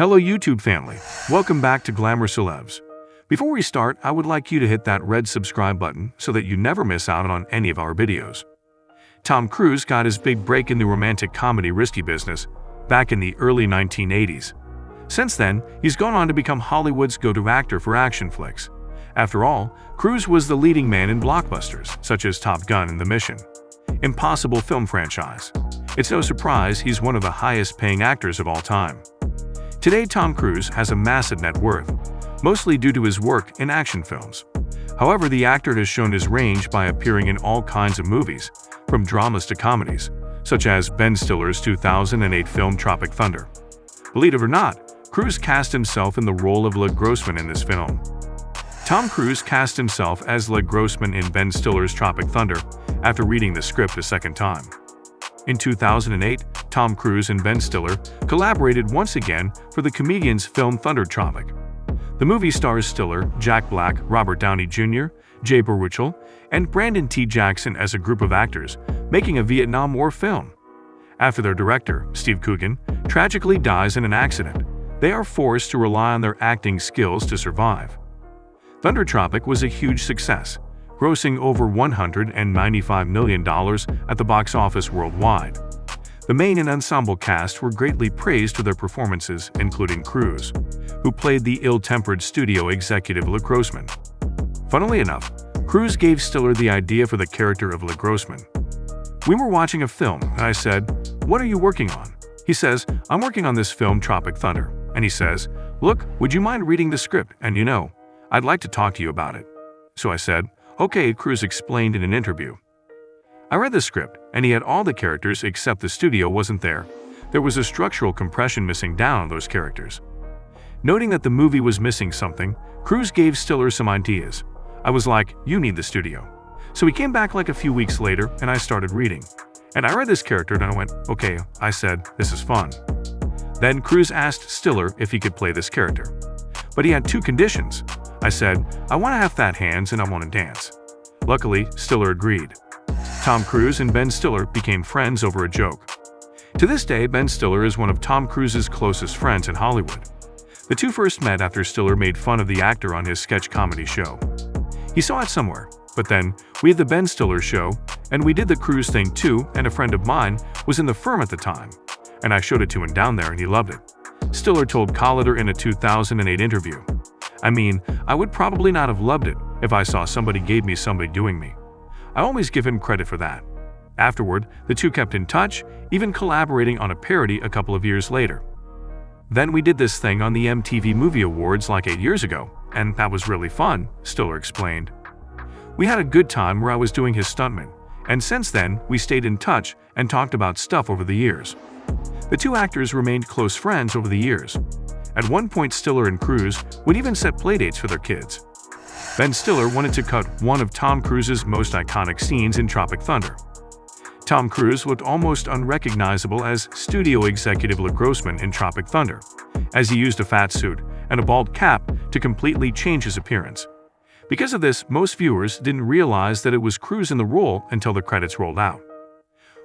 Hello YouTube family, welcome back to Glamour Celebs. Before we start, I would like you to hit that red subscribe button so that you never miss out on any of our videos. Tom Cruise got his big break in the romantic comedy risky business back in the early 1980s. Since then, he's gone on to become Hollywood's go-to actor for action flicks. After all, Cruise was the leading man in blockbusters such as Top Gun and The Mission Impossible film franchise. It's no surprise he's one of the highest-paying actors of all time. Today, Tom Cruise has a massive net worth, mostly due to his work in action films. However, the actor has shown his range by appearing in all kinds of movies, from dramas to comedies, such as Ben Stiller's 2008 film Tropic Thunder. Believe it or not, Cruise cast himself in the role of Leg Grossman in this film. Tom Cruise cast himself as Leg Grossman in Ben Stiller's Tropic Thunder after reading the script a second time. In 2008, Tom Cruise and Ben Stiller collaborated once again for the comedian's film Thunder Tropic. The movie stars Stiller, Jack Black, Robert Downey Jr., Jay Baruchel, and Brandon T. Jackson as a group of actors making a Vietnam War film. After their director, Steve Coogan, tragically dies in an accident, they are forced to rely on their acting skills to survive. Thunder Tropic was a huge success, grossing over $195 million at the box office worldwide. The main and ensemble cast were greatly praised for their performances, including Cruise, who played the ill-tempered studio executive Leg Grossman. Funnily enough, Cruise gave Stiller the idea for the character of Leg Grossman. We were watching a film, and I said, "What are you working on?" He says, "I'm working on this film Tropic Thunder." And he says, "Look, would you mind reading the script? And I'd like to talk to you about it." So I said, "Okay," Cruise explained in an interview. I read the script, and he had all the characters except the studio wasn't there. There was a structural compression missing down on those characters. Noting that the movie was missing something, Cruise gave Stiller some ideas. I was like, "You need the studio." So he came back like a few weeks later, and I started reading. And I read this character, and I went, "Okay," I said, "this is fun." Then Cruise asked Stiller if he could play this character. But he had two conditions. I said, "I want to have fat hands and I want to dance." Luckily, Stiller agreed. Tom Cruise and Ben Stiller became friends over a joke. To this day, Ben Stiller is one of Tom Cruise's closest friends in Hollywood. The two first met after Stiller made fun of the actor on his sketch comedy show. He saw it somewhere, but then we had the Ben Stiller show, and we did the Cruise thing too, and a friend of mine was in the firm at the time, and I showed it to him down there and he loved it. Stiller told Collider in a 2008 interview, I would probably not have loved it if I saw somebody gave me somebody doing me. I always give him credit for that." Afterward, the two kept in touch, even collaborating on a parody a couple of years later. "Then we did this thing on the MTV Movie Awards like 8 years ago, and that was really fun," Stiller explained. "We had a good time where I was doing his stuntman, and since then, we stayed in touch and talked about stuff over the years." The two actors remained close friends over the years. At one point, Stiller and Cruise would even set playdates for their kids. Ben Stiller wanted to cut one of Tom Cruise's most iconic scenes in Tropic Thunder. Tom Cruise looked almost unrecognizable as studio executive Leg Grossman in Tropic Thunder, as he used a fat suit and a bald cap to completely change his appearance. Because of this, most viewers didn't realize that it was Cruise in the role until the credits rolled out.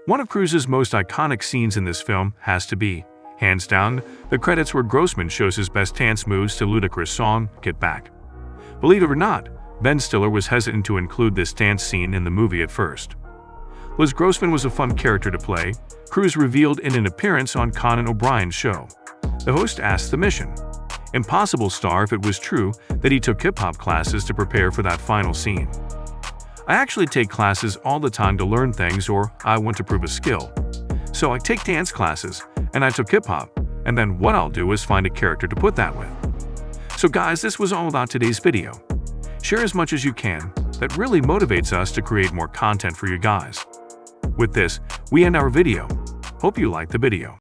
One of Cruise's most iconic scenes in this film has to be, hands down, the credits where Grossman shows his best dance moves to Ludacris' song, "Get Back." Believe it or not, Ben Stiller was hesitant to include this dance scene in the movie at first. Leg Grossman was a fun character to play, Cruise revealed in an appearance on Conan O'Brien's show. The host asked the Mission Impossible star if it was true that he took hip-hop classes to prepare for that final scene. "I actually take classes all the time to learn things, or I want to prove a skill. So I take dance classes, and I took hip-hop, and then what I'll do is find a character to put that with." So guys, this was all about today's video. Share as much as you can. That really motivates us to create more content for you guys. With this, we end our video. Hope you liked the video.